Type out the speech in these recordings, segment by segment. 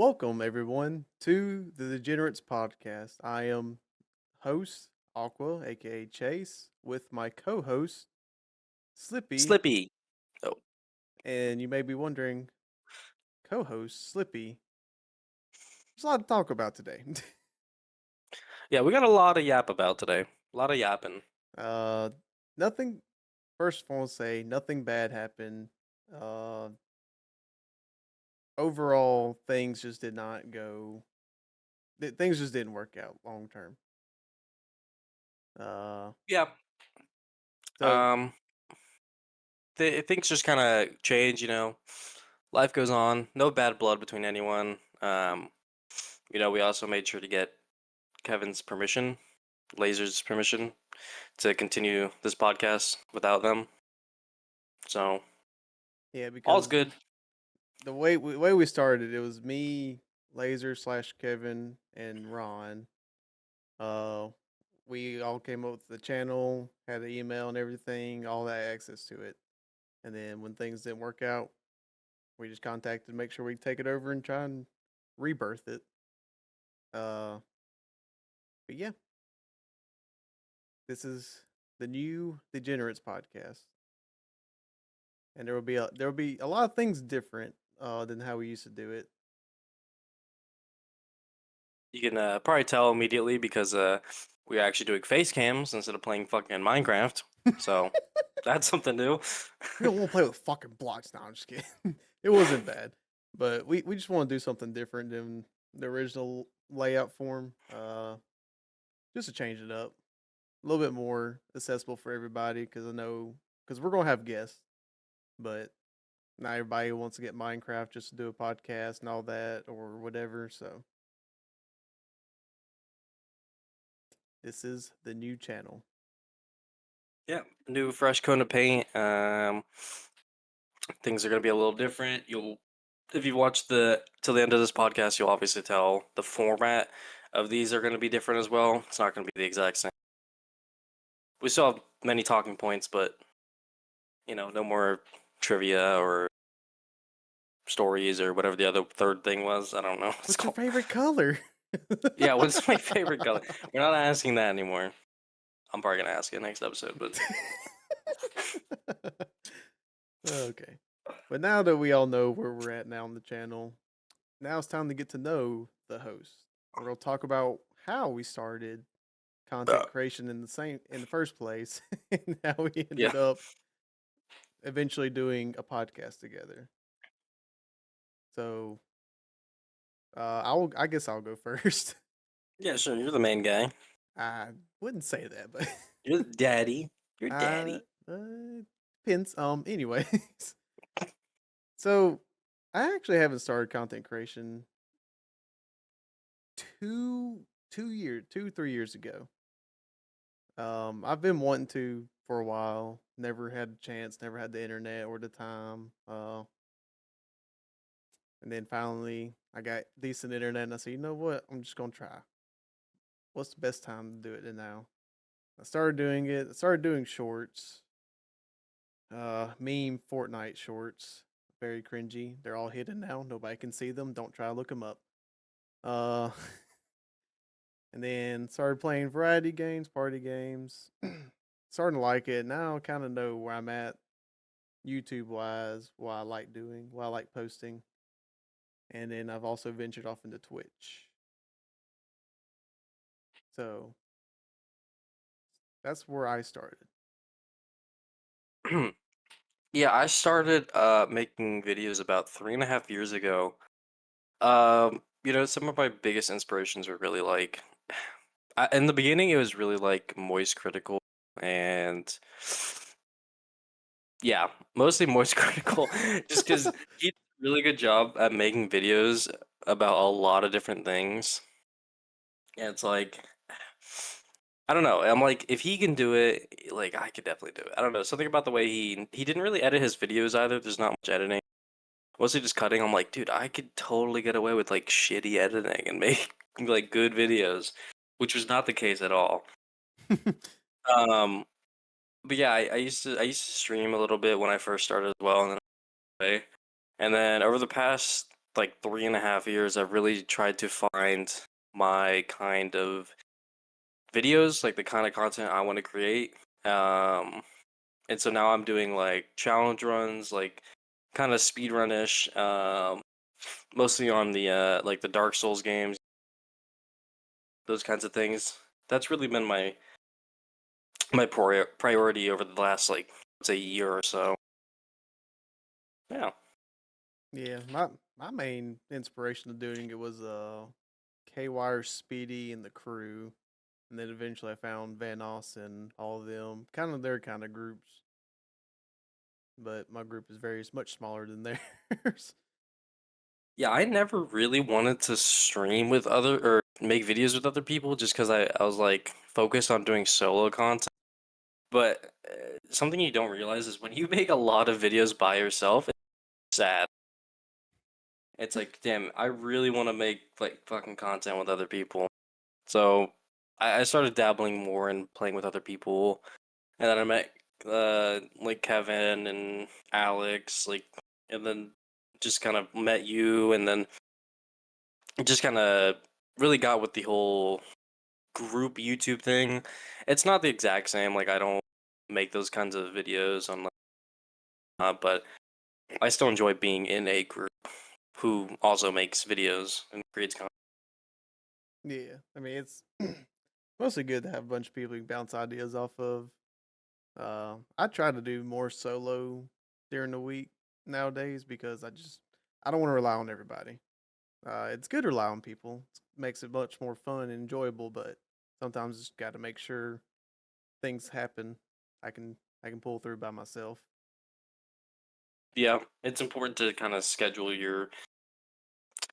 Welcome everyone to the Degenerates podcast. I am host Aqua, aka Chase, with my co-host Slippy, Slippy. Oh, and you may be wondering, co-host Slippy. There's a lot to talk about today. yeah, we got a lot of yap about today. A lot of yapping. uh, nothing. First, I want to say nothing bad happened. Uh, Overall, things just did not go. Things just didn't work out long term. Uh, Yeah. so Um, things just kind of change, Life goes on. No bad blood between anyone. We also made sure to get Kevin's permission, Laser's permission, to continue this podcast without them. So yeah, all's because good. the way we started, it was me, Laser slash Kevin, and Ron. Uh, we all came up with the channel, had the email and everything, all that access to it. And then when things didn't work out, we just contacted to make sure we take it over and try and rebirth it. Uh, but yeah, this is the new Degenerates podcast, and there will be a lot of things different than how we used to do it. You can probably tell immediately because we're actually doing face cams instead of playing fucking Minecraft. So that's something new. We don't want to play with fucking blocks. No, I'm just kidding. It wasn't bad, but we just want to do something different than the original layout form. Just to change it up, a little bit more accessible for everybody. Because I know, because we're gonna have guests, but not everybody wants to get Minecraft just to do a podcast and all that or whatever. So this is the new channel. Yeah, new fresh coat of paint. Things are gonna be a little different. If you watch the till the end of this podcast, you'll obviously tell the format of these are gonna be different as well. It's not gonna be the exact same. We still have many talking points, but no more trivia or stories or whatever the other third thing was. I don't know. What it's What's your called. favorite color? Yeah, what's my favorite color? We're not asking that anymore. I'm probably gonna ask it next episode, but Okay. But now that we all know where we're at now on the channel, now it's time to get to know the host. We're gonna talk about how we started content creation in the first place, and how we yeah, ended up eventually doing a podcast together. So, I guess I'll go first. yeah, sure. You're the main guy. I wouldn't say that, but You're the daddy. You're uh, daddy. depends. Anyways, so I actually haven't started content creation two, 3 years ago. I've been wanting to for a while. Never had a chance. Never had the internet or the time. And then finally, I got decent internet, and I said, you know what? I'm just gonna try. What's the best time to do it now? I started doing it. I started doing shorts. Meme Fortnite shorts. Very cringy. They're all hidden now. Nobody can see them. Don't try to look them up. Uh, and then started playing variety games, party games. Starting to like it. Now I kind of know where I'm at YouTube wise, what I like doing, what I like posting. And then I've also ventured off into Twitch. So that's where I started. Yeah, I started making videos about 3.5 years ago. Some of my biggest inspirations were really like in the beginning it was really like Moist Critical and yeah, mostly Moist Critical just because he did a really good job at making videos about a lot of different things. Yeah, it's like I don't know. I'm like, if he can do it, like I could definitely do it. I don't know. Something about the way he didn't really edit his videos either. There's not much editing. Mostly just cutting. I'm like, dude, I could totally get away with like shitty editing and make like good videos, which was not the case at all. Um, but yeah, I used to stream a little bit when I first started as well, and then over the past like 3.5 years, I've really tried to find my kind of videos, like the kind of content I want to create. Um, and so now I'm doing like challenge runs, like kind of speed run-ish, mostly on the like the Dark Souls games, those kinds of things. That's really been my priority over the last like say year or so. Yeah. Yeah, my main inspiration of doing it was K-Wire, Speedy, and the crew, and then eventually I found Vanos and all of them, kind of their kind of groups. But my group is very much smaller than theirs. Yeah, I never really wanted to stream with other or make videos with other people just because I was like focused on doing solo content. But something you don't realize is when you make a lot of videos by yourself, it's sad. It's like, damn, I really want to make like fucking content with other people. So I started dabbling more in playing with other people, and then I met like Kevin and Alex, like, and then just kind of met you, and then just kind of really got with the whole group YouTube thing. It's not the exact same. Like I don't make those kinds of videos on, but I still enjoy being in a group who also makes videos and creates content. Yeah, I mean it's mostly good to have a bunch of people you can bounce ideas off of. I try to do more solo during the week nowadays because I don't want to rely on everybody. It's good to rely on people. It makes it much more fun and enjoyable, but sometimes just got to make sure things happen. I can I can pull through by myself. Yeah, it's important to kind of schedule your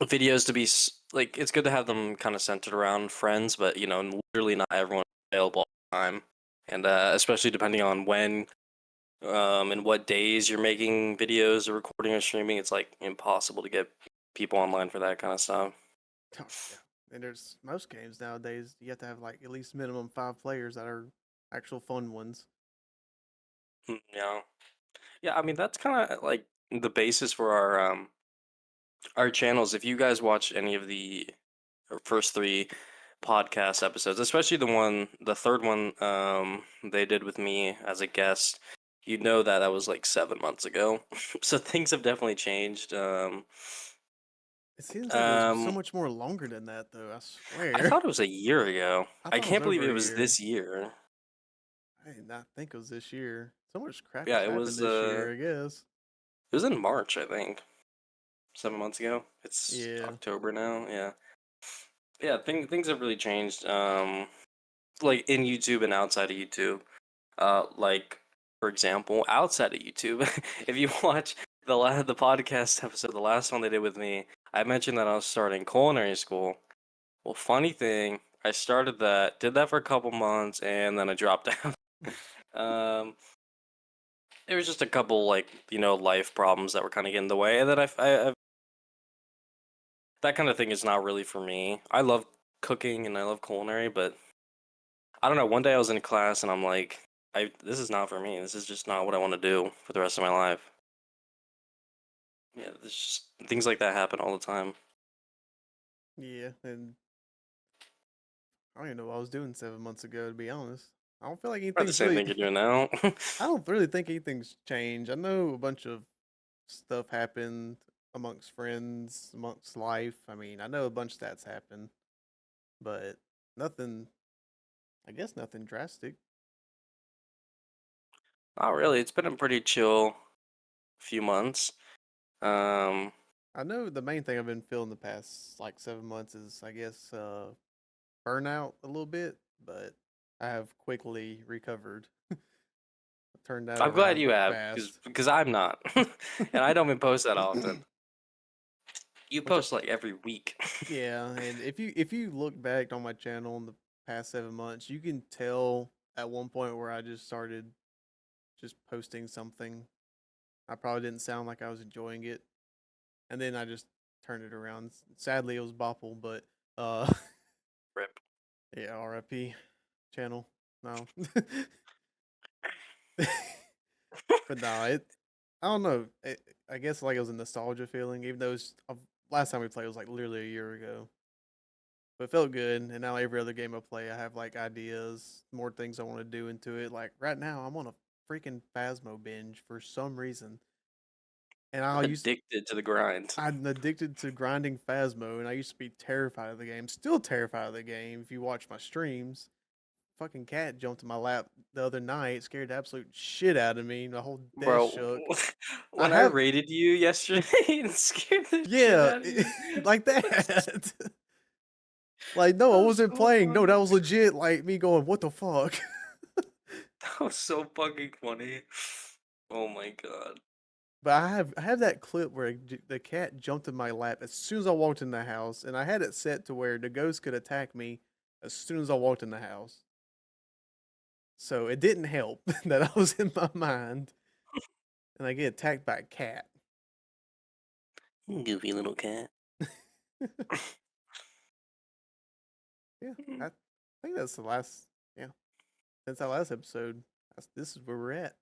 videos to be like it's good to have them kind of centered around friends, but literally not everyone is available all the time, and especially depending on when and what days you're making videos or recording or streaming, it's like impossible to get people online for that kind of stuff. Oh, yeah. And there's most games nowadays you have to have like at least minimum 5 players that are actual fun ones. Yeah, yeah. I mean, that's kind of like the basis for our channels. If you guys watch any of the first three podcast episodes, especially the third one, they did with me as a guest, you'd know that that was like 7 months ago. So things have definitely changed. It seems like it was so Um, much more longer than that, though. I I swear. thought it was a year ago. I I thought it was can't believe over it a was year. this year. I did not think it was this year. So much crap Yeah, has it happened was. this year, I guess. It was in March, I think. 7 months ago. It's Yeah. October now. Yeah, yeah. Things have really changed. Like in YouTube and outside of YouTube. Like for example, outside of YouTube, if you watch the podcast episode, the last one they did with me, I mentioned that I was starting culinary school. Well, funny thing, I started that, did that for a couple months, and then I dropped out. um, there was just a couple like life problems that were kind of getting in the way, and then I that kind of thing is not really for me. I love cooking and I love culinary, but I don't know. One day I was in class and I'm like, this is not for me. This is just not what I want to do for the rest of my life. Yeah, there's just things like that happen all the time. Yeah. And I don't even know what I was doing 7 months ago, to be honest. I don't feel like Probably the anything's same really. thing you're doing now. I don't really think anything's changed. I know a bunch of stuff happened amongst friends, amongst life. I mean, I know a bunch of stats happen, but nothing, I guess nothing drastic. Not really. It's been a pretty chill few months. Um, I know the main thing I've been feeling the past like 7 months is, I guess, burnout a little bit, but I have quickly recovered. Turned that I'm glad around you have, fast. because I'm not, and I don't even post that often. You Which, post like every week. yeah, and if you look back on my channel in the past 7 months, you can tell at one point where I just started just posting something. I probably didn't sound like I was enjoying it, and then I just turned it around. Sadly, it was Bopple, but uh, Rip. yeah, RIP channel. No, but no, I don't know. I guess like it was a nostalgia feeling, even though last time we played was like literally a year ago. But it felt good, and now every other game I play, I have like ideas, more things I want to do into it. Like right now, I'm on a freaking Phasmo binge for some reason, and Addicted to the grind. I'm addicted to grinding Phasmo, and I used to be terrified of the game. Still terrified of the game. If you watch my streams, fucking cat jumped in my lap the other night, scared the absolute shit out of me. My whole desk Bro, shook. I when I have, raided you yesterday, it scared the shit yeah, out of you. like That was, that. Like, no, that I was wasn't so playing. No, that funny. was legit. Like me going, what the fuck? That was so fucking funny. Oh my god. But I have that clip where the cat jumped in my lap as soon as I walked in the house, and I had it set to where the ghost could attack me as soon as I walked in the house. So it didn't help that I was in my mind, and I get attacked by a cat. Goofy little cat. Yeah, I think that's the last. Yeah, since our last episode, this is where we're at,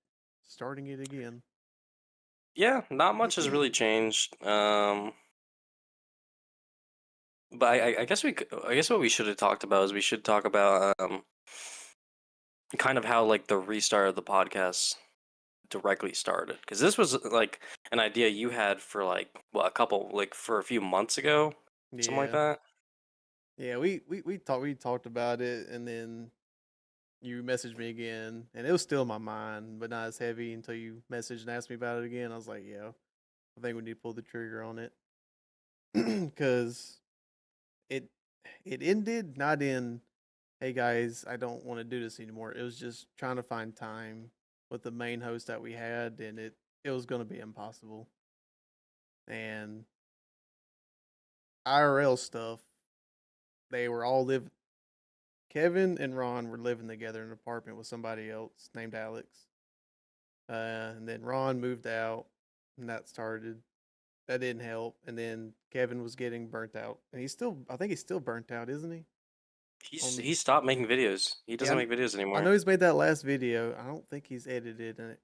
starting it again. Yeah, not much has really changed. But I guess I guess what we should have talked about is we should talk about kind of how like the restart of the podcast directly started, because this was like an idea you had for like what, a couple, like for a few months ago, something like Yeah, that. yeah, we talked about it, and then you messaged me again, and it was still in my mind, but not as heavy until you messaged and asked me about it again. I was like, yeah, I think we need to pull the trigger on it because it it ended not in, hey guys, I don't want to do this anymore. It was just trying to find time with the main host that we had, and it was going to be impossible. And IRL stuff, they were all live. Kevin and Ron were living together in an apartment with somebody else named Alex. And then Ron moved out, and that started. That didn't help. And then Kevin was getting burnt out, and I think he's still burnt out, isn't he? He stopped making videos. He Yeah, doesn't make videos I anymore. know he's made that last video. I don't think he's edited, and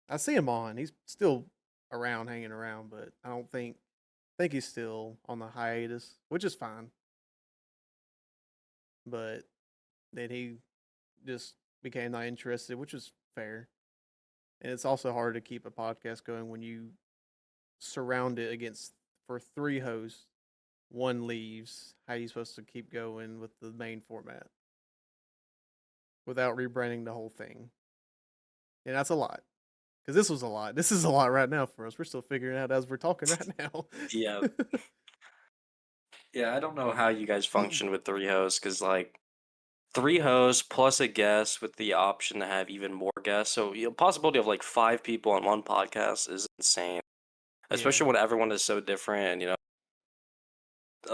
I see him on. He's still around, hanging around, but I don't think he's still on the hiatus, which is fine. But then he just became not interested, which is fair. And it's also hard to keep a podcast going when you surround it against for three hosts, one leaves. How are you supposed to keep going with the main format without rebranding the whole thing? And that's a lot. Because this was a lot. This is a lot right now for us. We're still figuring it out as we're talking right now. Yeah. Yeah, I don't know how you guys function with three hosts, because like three hosts plus a guest with the option to have even more guests. So the possibility of like five people on one podcast is insane, Yeah. especially when everyone is so different and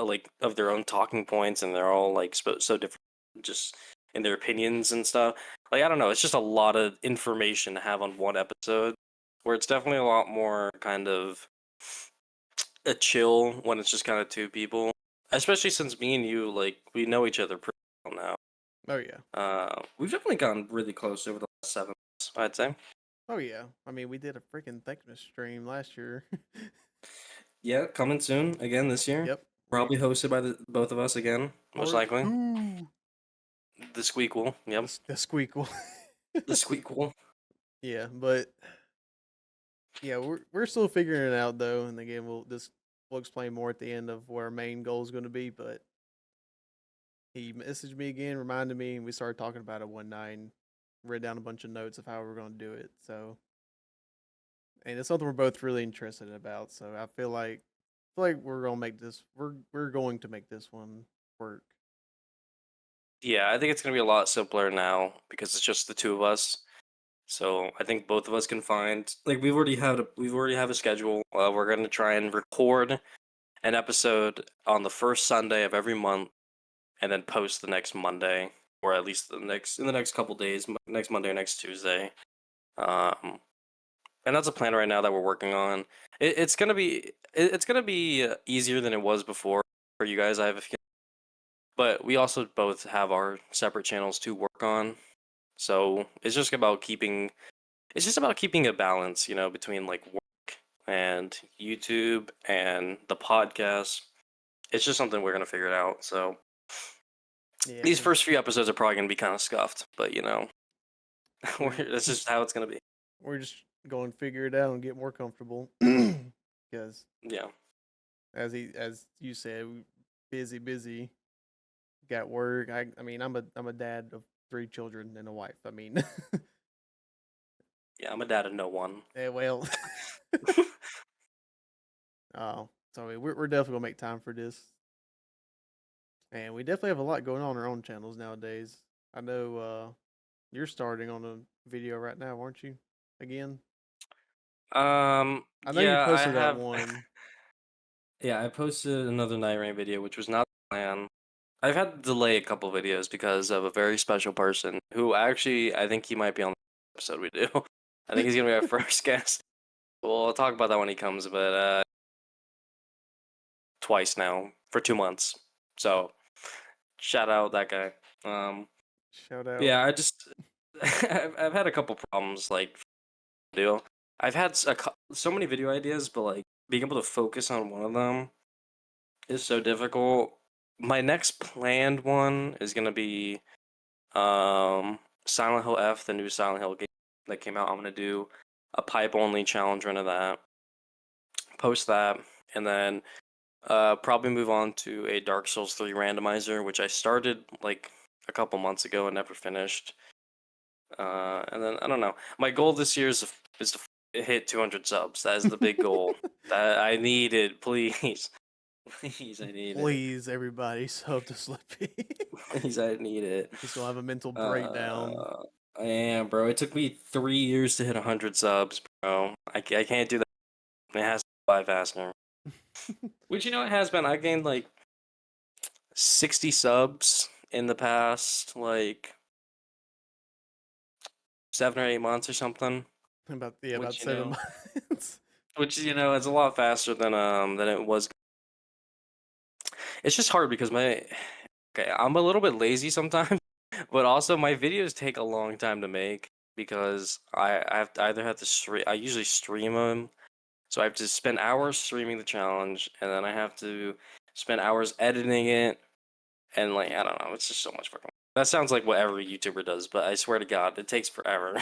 like of their own talking points, and they're all like so different just in their opinions and stuff. Like I don't know, it's just a lot of information to have on one episode, where it's definitely a lot more kind of a chill when it's just kind of two people. Especially since me and you, like, we know each other pretty well now. Oh yeah. We've definitely gotten really close over the last 7 months, I'd say. Oh yeah. I mean, we did a freaking thickness stream last year. Yeah, coming soon again this year. Yep. We Probably hosted by the both of us again, most part likely. two. The Squeakquel, yep. The squeakle. The Squeakquel. Yeah, but yeah, we're still figuring it out though, and again we'll explain more at the end of where our main goal is going to be. But he messaged me again, reminded me, and we started talking about it one night and read down a bunch of notes of how we're going to do it. So, and it's something we're both really interested about. So I feel like we're gonna make this. We're going to make this one work. Yeah, I think it's gonna be a lot simpler now because it's just the two of us. So I think both of us can find, like, we've already have a schedule. We're gonna try and record an episode on the first Sunday of every month, and then post the next Monday, or at least the next couple days, next Monday or next Tuesday. Um, and that's a plan right now that we're working on. It's gonna be easier than it was before for you guys. I have a few, but we also both have our separate channels to work on. So it's just about keeping a balance, between like work, and YouTube and the podcast. It's just something we're gonna figure it out. So Yeah, these because first few episodes are probably gonna be kind of scuffed, but we're that's just how it's gonna be. we're just going to figure it out and get more comfortable. Because Yeah, as you said, busy, got work. I mean, I'm a dad of 3 children and a wife. I mean, yeah. I'm a dad of no one. well, oh, so we're definitely gonna make time for this, and we definitely have a lot going on our own channels nowadays. I know you're starting on a video right now, aren't you? Again, I know you yeah, I posted that have. one. Yeah, I posted another Night Rain video, which was not the plan. I've had to delay a couple videos because of a very special person who actually I think he might be on the episode we do. I think he's gonna be our first guest. Well, I'll talk about that when he comes, but twice now for 2 months. So shout out that guy. Um, Shout out. yeah, I just I've had a couple problems like do. I've had so many video ideas, but like being able to focus on one of them is so difficult. My next planned one is gonna be Silent Hill F, the new Silent Hill game that came out. I'm gonna do a pipe only challenge run of that, post that, and then probably move on to a Dark Souls 3 randomizer, which I started like a couple months ago and never finished. And then I don't know. My goal this year is to hit 200 subs. That is the big goal. That I need it, please. Please, I need it. Please, everybody, sub to Slippy. Please, I need it. He's gonna have a mental breakdown. Uh, I am, bro. It took me 3 years to hit 100 subs, bro. I can't do that. It has to fly faster. Which, it has been. I gained like 60 subs in the past, like 7 or 8 months or something. About Which, 7 months. is a lot faster than it was. It's just hard because okay, I'm a little bit lazy sometimes, but also my videos take a long time to make because I either have to stream. I usually stream them, so I have to spend hours streaming the challenge, and then I have to spend hours editing it, and like I don't know, it's just so much fucking. That sounds like what every YouTuber does, but I swear to God, it takes forever.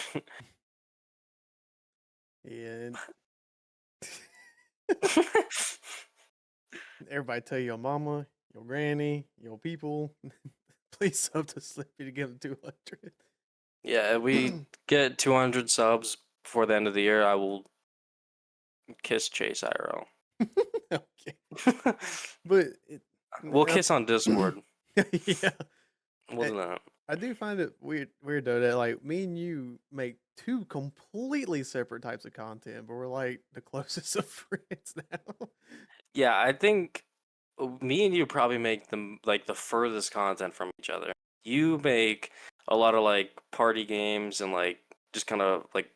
Yeah. Everybody tell your mama, your granny, your people. Please sub to Slippy to get him 200. Yeah, if we get 200 subs before the end of the year, I will kiss Chase IRL. Okay, but We'll kiss on Discord. yeah, We'll do that. I do find it weird though that like me and you make two completely separate types of content, but we're like the closest of friends now. Yeah, I think me and you probably make the furthest content from each other. You make a lot of like party games and like just kind of like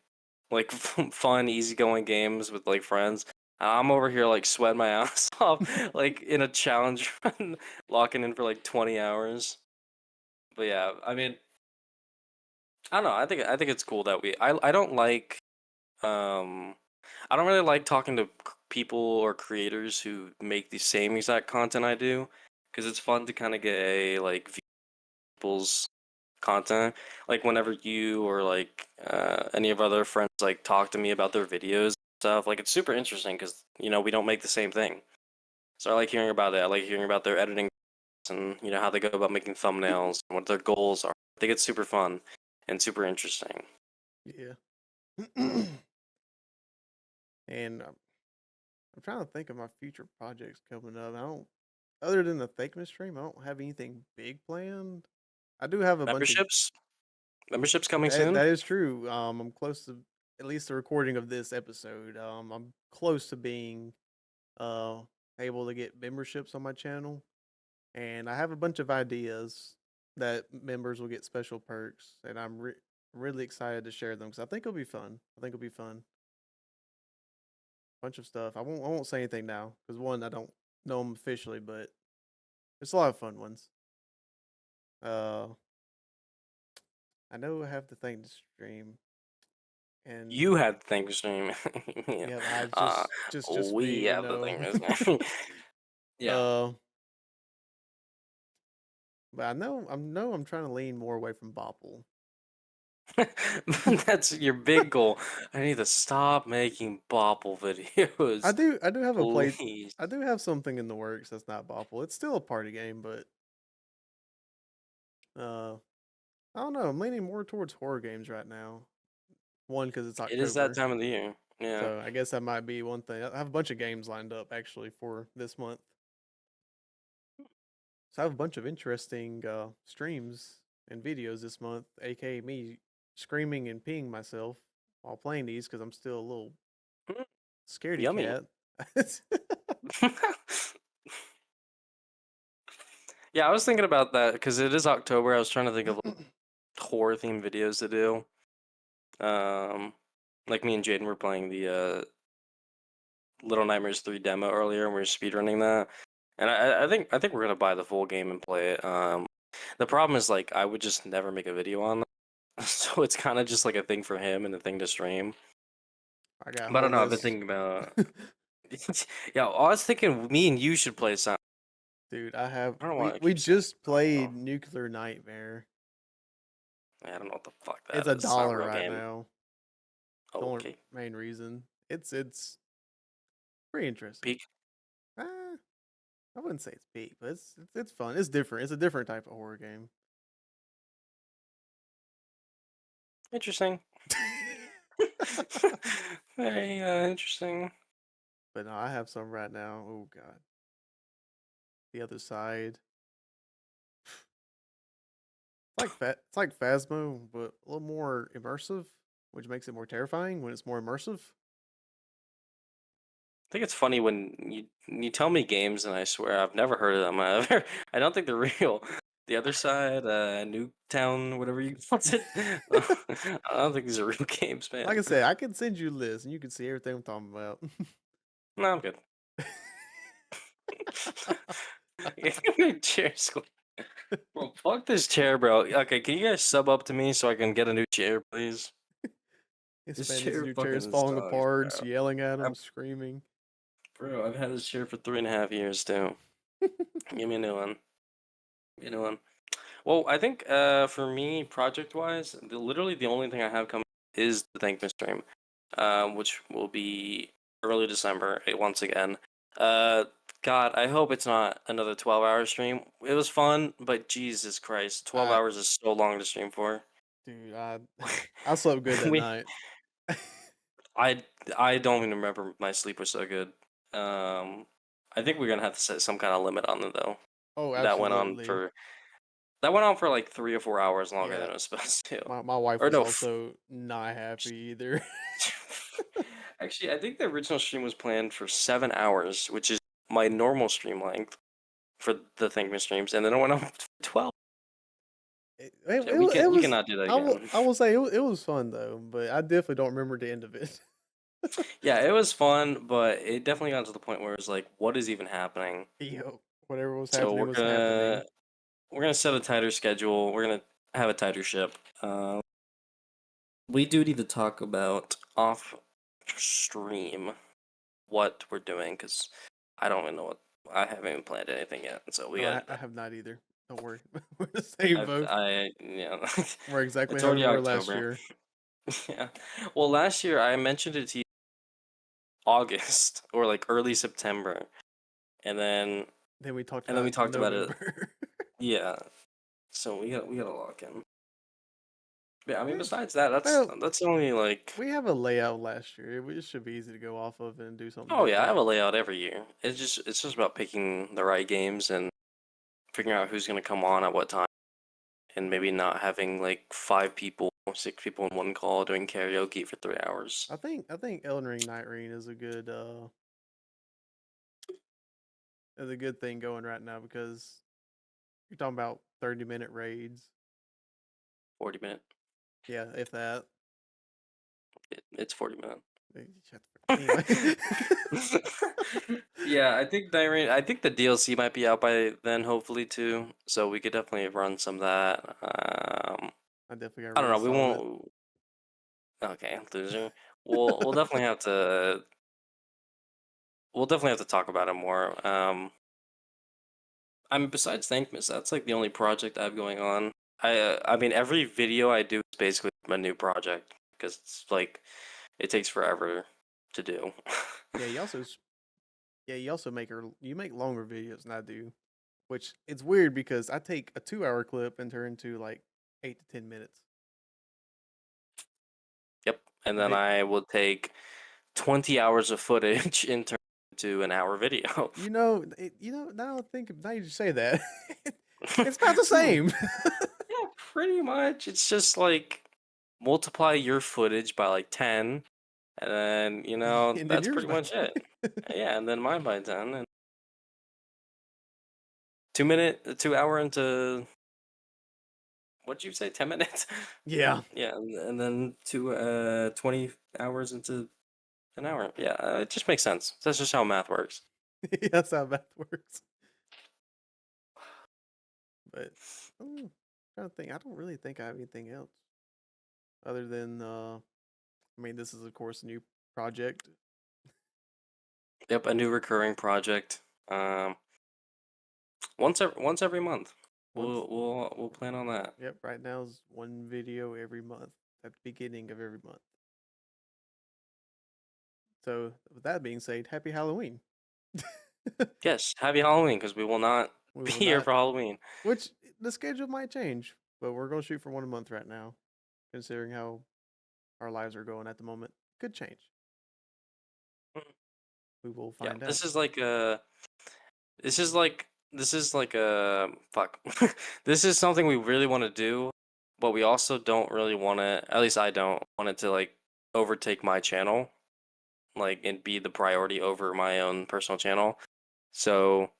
fun, easygoing games with like friends. I'm over here like sweating my ass off, like in a challenge run, locking in for like 20 hours. But yeah, I mean, I don't know. I think it's cool that I don't like um I don't really like talking to people or creators who make the same exact content I do because it's fun to kind of get a like view people's content. Like whenever you or like any of our other friends like talk to me about their videos and stuff, like it's super interesting because we don't make the same thing. So I like hearing about it. I like hearing about their editing and how they go about making thumbnails and what their goals are. I think it's super fun and super interesting. Yeah. And I'm trying to think of my future projects coming up. I don't, other than the Fakeness stream, I don't have anything big planned. I do have a bunch of. Memberships coming That soon. that is true. I'm close to at least the recording of this episode. I'm close to being uh able to get memberships on my channel, and I have a bunch of ideas that members will get special perks, and I'm really excited to share them because I think it'll be fun. I think it'll be fun. Bunch of stuff. I won't say anything now because one, I don't know them officially, but it's a lot of fun ones. Uh, I know I have the thing to stream. and You had the thing to stream. Yeah. yeah, I Uh, just me, we you have the know. thing to stream. Yeah. uh, but I'm trying to lean more away from Bopple. That's your big goal. I need to stop making bobble videos. I do have a play. Please. I do have something in the works that's not Bopple. It's still a party game, but uh, I don't know. I'm leaning more towards horror games right now. One, because it's It is that October, time of the year. Yeah. so I guess that might be one thing. I have a bunch of games lined up actually for this month. So I have a bunch of interesting streams and videos this month, aka me screaming and peeing myself while playing these because I'm still a little Mm, scaredy yummy. cat. Yeah, I was thinking about that because it is October. I was trying to think of horror themed videos to do. Um, like me and Jaden were playing the Little Nightmares 3 demo earlier, and we were speedrunning that. And I think we're gonna buy the full game and play it. The problem is like I would just never make a video on that, so it's kind of just like a thing for him and a thing to stream. I got a But I don't whole know. I've been list. thinking about. Yeah, I was thinking me and you should play some. Dude, I don't know why I we keep saying. just played Nuclear Nightmare. I don't know what the fuck It's that a is. It's not a dollar real right game. now. The Oh, only okay. main reason. It's pretty interesting. Peak. I wouldn't say it's peak, but it's fun. It's different. It's a different type of horror game. Interesting. Very interesting. But no, I have some right now. Oh god. The other side. It's like Phasmo, but a little more immersive, which makes it more terrifying when it's more immersive. I think it's funny when you tell me games and I swear I've never heard of them. I don't think they're real. The other side, Nuketown, whatever you pronounce it. I don't think these are real games, Like man. I said, I can send you a list and you can see everything I'm talking about. No, I'm good. Chair squeak. Bro, fuck this chair, bro. Okay, can you guys sub up to me so I can get a new chair, please? His This fan, his chair new chair is fucking falling sucks, apart, bro. yelling at him, I've, screaming. bro, I've had this chair for 3.5 years too. Give me a new one. Give me a new one. Well, I think for me, project-wise, literally the only thing I have coming is the Thankmas stream, which will be early December once again. Uh, God, I hope it's not another 12-hour stream. It was fun, but Jesus Christ, 12 I hours is so long to stream for. dude, I slept good that We, night. I, I don't even remember my sleep was so good. Um, I think we're gonna have to set some kind of limit on it though. Oh, That went on absolutely. for that went on for like 3 or 4 hours longer than Yeah. it was supposed to. My wife Or was no, also not happy either. actually, I think the original stream was planned for 7 hours, which is my normal stream length for the Thankmas streams, and then it went on for 12. So we Was cannot do that again. I will say it was fun though, but I definitely don't remember the end of it. Yeah, it was fun, but it definitely got to the point where it was like, what is even happening? Yo, whatever was So happening we're was happening. gonna we're gonna set a tighter schedule. We're gonna have a tighter ship. We do need to talk about off stream what we're doing because I don't even know what I haven't even planned anything yet. So we No, got I have not either. Don't worry. We're the same boat. yeah. We're exactly It's how we already were last October. year. Yeah. Well, last year I mentioned it to you August or like early September, and then Then we talked we about it in talked about it. November. Yeah. So we gotta lock in. Yeah, I mean Eh, besides that, well, that's only like we have a layout last year. It should be easy to go off of and do something oh yeah, I different. have a layout every year. It's just about picking the right games and figuring out who's gonna come on at what time. And maybe not having like 5 people, 6 people in one call doing karaoke for 3 hours. I think Elden Ring Night Ring is a good thing going right now because you're talking about 30-minute raids. 40 minute. Yeah, if that. It's 40 minutes. Anyway. Yeah, I think I think the DLC might be out by then, hopefully too. So we could definitely run some of that. I definitely gotta I don't run know. We some of it. won't. Okay, loser. We'll definitely have to talk about it more. I mean, besides Thankmas, that's like the only project I have going on. I mean, every video I do is basically a new project because it's like it takes forever to do. Yeah, you also you make longer videos than I do, which it's weird because I take a 2 hour clip and turn into like 8 to 10 minutes. Yep, and then But I will take 20 hours of footage and turn it into an hour video. now I think now you just say that, it's about the same. Yeah, pretty much. It's just like multiply your footage by like 10, and then, And then that's yours pretty about much it. 10. Yeah, and then mine by 10. And 2 minute, 2 hour into, what'd you say, 10 minutes? Yeah. Yeah, and then 20 hours into an hour. Yeah, it just makes sense. That's just how math works. That's how math works. But trying to think. I don't really think I have anything else other than I mean, this is of course a new project. Yep, a new recurring project. Um, once every month. Once We'll plan on that. Yep, right now is one video every month at the beginning of every month. So with that being said, happy Halloween. Yes, happy Halloween because we will not We be will here not, for Halloween. which the schedule might change, but we're gonna shoot for one a month right now, considering how our lives are going at the moment. Could change. Mhm. We will Yeah, find out. this is like a fuck. This is something we really want to do, but we also don't really want to. At least I don't want it to like overtake my channel, like and be the priority over my own personal channel. So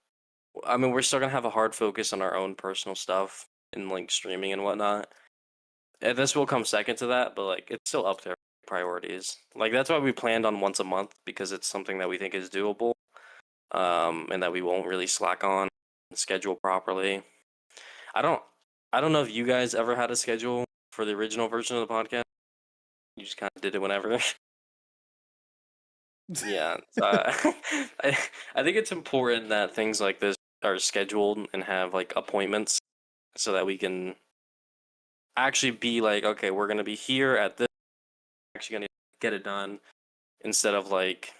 I mean, we're still gonna have a hard focus on our own personal stuff and like streaming and whatnot. And this will come second to that, but like it's still up there priorities. Like that's why we planned on once a month because it's something that we think is doable, and that we won't really slack on and schedule properly. I don't I don't know if you guys ever had a schedule for the original version of the podcast. You just kind of did it whenever. Yeah, I I think it's important that things like this are scheduled and have like appointments so that we can actually be like, okay, we're gonna be here at this. Actually, gonna get it done instead of like,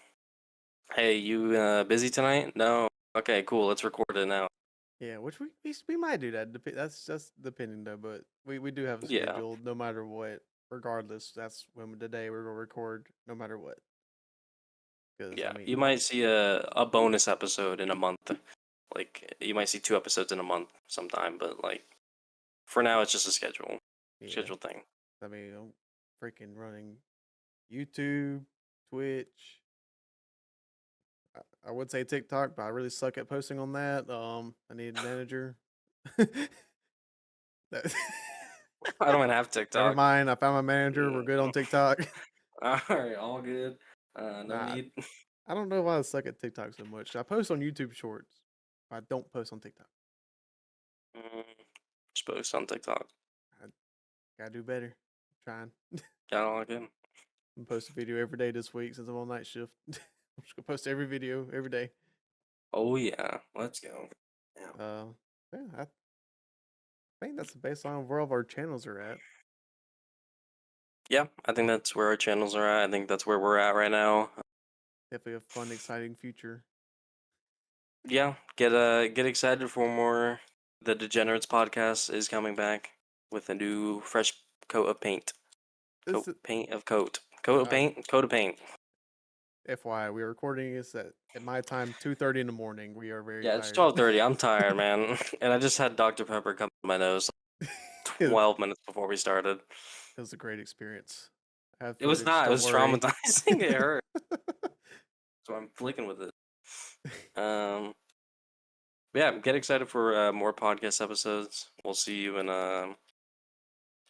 hey, you busy tonight? No. Okay, cool. Let's record it now. Yeah, which we might do that. That's just depending though, but we do have a Yeah, schedule no matter what. Regardless, that's when today we're gonna record no matter what. Because I yeah. You mean, might see a bonus episode in a month. Like you might see 2 episodes in a month sometime, but like for now, it's just a yeah, schedule thing. I mean, I'm freaking running YouTube, Twitch. I would say TikTok, but I really suck at posting on that. I need a manager. That- I don't even have Never TikTok. mind. I found my manager. We're good on Mm. TikTok. All right, all good. No Nah, need. I don't know why I suck at TikTok so much. I post on YouTube Shorts. I don't post on TikTok. Mm, just post on TikTok. I gotta do better. I'm trying. Got all good. I'm post a video every day this week since I'm on night shift. I'm just gonna post every video every day. Oh yeah, let's go. Yeah. Uh, yeah, I think that's the baseline of where all of our channels are at. Yeah, I think that's where our channels are at. I think that's where we're at right now. Definitely a fun, exciting future. Yeah, get excited for more. The Degenerates podcast is coming back with a new fresh coat of paint. This Coat is paint of coat. Coat of paint. Coat of paint. FYI. We are recording this at my time 2:30 in the morning. We are very Yeah, it's tired. 12:30. I'm tired, man, and I just had Dr Pepper come to my nose it 12 minutes before we started. was a great experience. I have It was footage. not. It Don't was worry. traumatizing. It hurt. So I'm flicking with it. Um, yeah, get excited for more podcast episodes. We'll see you in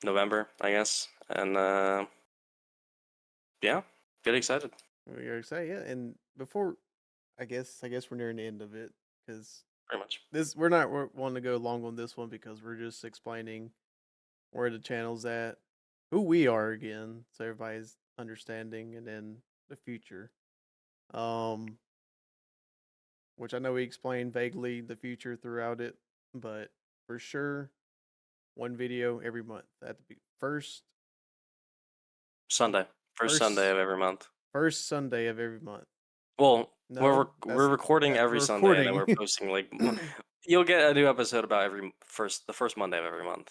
November, I guess, and yeah, get excited. We are excited, yeah. And before, I guess we're nearing the end of it because Pretty much. we're not wanting to go long on this one because we're just explaining where the channel's at. who we are again, so everybody's understanding, and then the future. Um, which I know we explained vaguely the future throughout it, but for sure, one video every month. That to be Sunday, first Sunday first of every month. first Sunday of every month. Well, No, we're recording that every we're Sunday, and then recording. we're posting like you'll get a new episode about the first Monday of every month.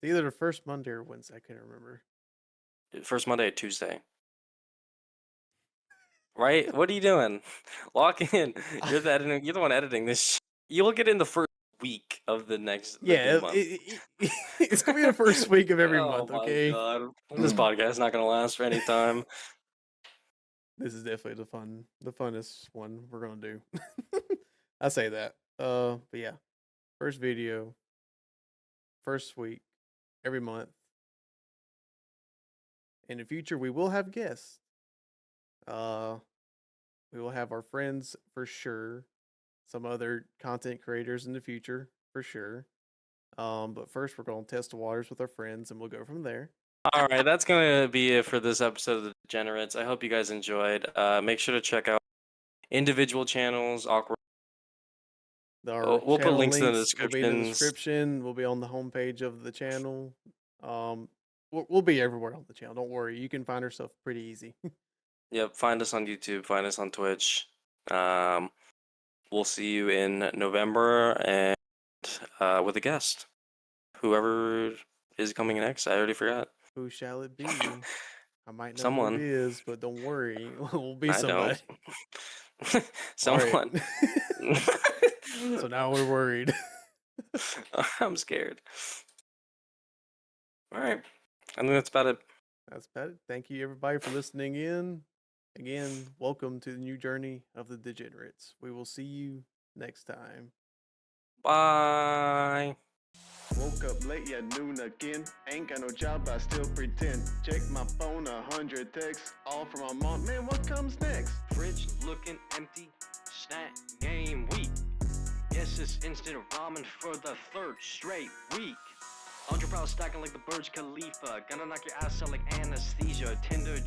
Either the first Monday or Wednesday. I can't remember. First Monday or Tuesday. Right? What are you doing? Lock in. You're the editing. You're the one editing this. You'll get in the first week of the new Yeah, month. it's gonna be the first week of every Oh month. my Okay. god, this podcast is not gonna last for any time. This is definitely the funnest one we're gonna do. I say that. But yeah, first video, first week, every month. In the future, we will have guests. Uh, we will have our friends for sure. Some other content creators in the future for sure. But first, we're gonna test the waters with our friends, and we'll go from there. All right, that's gonna be it for this episode of the Degenerates. I hope you guys enjoyed. Make sure to check out individual channels. Awkward. Our We'll put channel links in the links will be in the descriptions. description. We'll be on the homepage of the channel. We'll be everywhere on the channel. Don't worry. You can find our stuff pretty easy. Yep, find us on YouTube. Find us on Twitch. We'll see you in November and with a guest, whoever is coming next. I already forgot. Who shall it be? I might know who it Someone. is, but don't worry. We'll be I somebody. don't. Someone. So now we're worried. I'm scared. All right. I think that's about it. That's about it. Thank you, everybody, for listening in. Again, welcome to the new journey of the Degenerates. We will see you next time. Bye. Woke up late, yeah, noon again. Ain't got no job, I still pretend. Check my phone, 100 texts, all from my mom. Man, what comes next? Fridge looking empty, snack game week. Yes, it's instant ramen for the third straight week. 100 pounds stacking like the Burj Khalifa. Gonna knock your ass out like anesthesia. Tinder